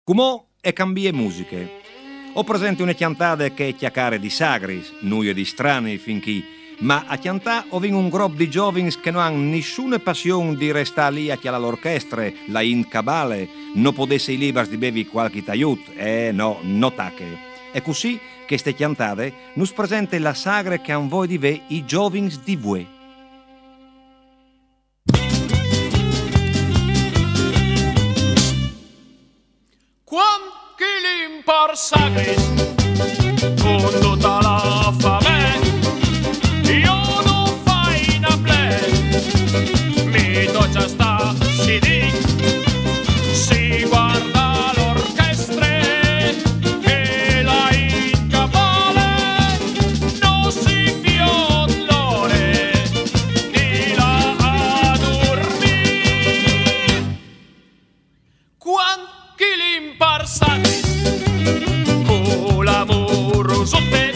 Comò e cambie musiche. Ho presente una chiantade che è chiacare di sagris, nuie di strani finché, ma a chiantà ho un gruppo di giovins che non hanno nessuna passione di restare lì a chialare l'orchestra, la in cabale, non potesse i libers di bevi qualche aiut, no tacche. È così che ste chiantade nos presente la sagre che han voi di ve i giovins di voi. Quanti l'impar sagris con tutta la fame io non fai una ple mi toccia sta si di si guarda l'orchestra che la incapale non si fiollore di là a dormire. Quanti l'impar sagris con l'amorosotte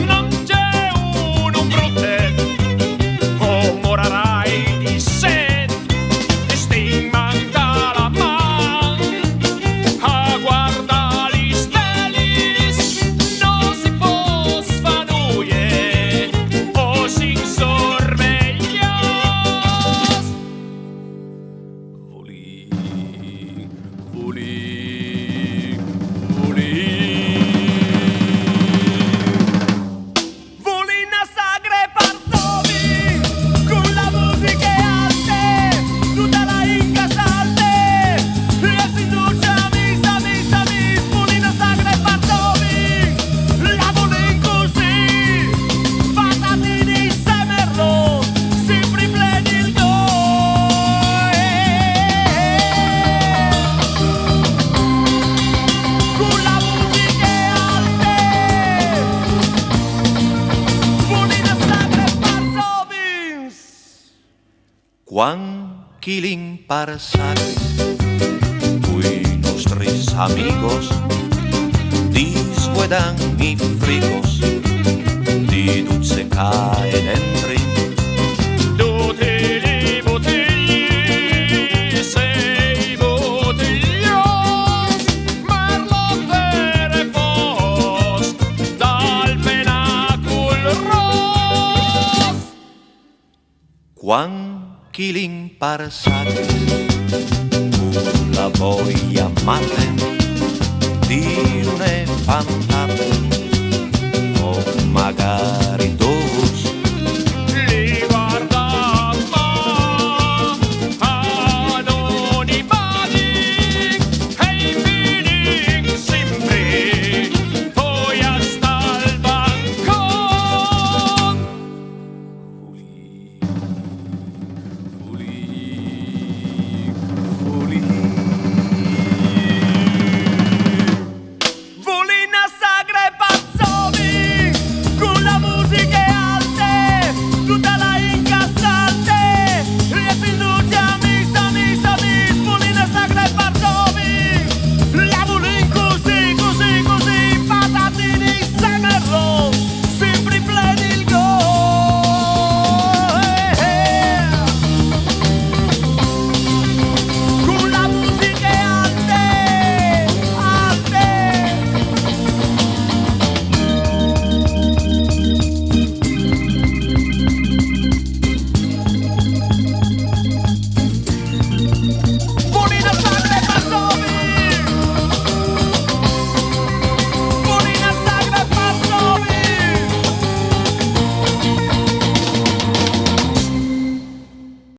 non c'è un brutte morarai di sé e sti manca la man a guarda gli stellis non si può sfanuie o si sorveglia volì Volina sagre parzovi con la musica alte tutta la inca salte e si duce misa volina sagre parzovi la volin così patatini semerlo si pripleni il con la musica alte volina sagre parzovins. Quanti l'impar sagris cui nostris amigos dispuedan i frigos di dulce cae dentri Tutti li bottigli, sei bottiglios, merlottere fos, dal penacul ros. Quanti l'impar sagris la voglia maten di une fantate o magari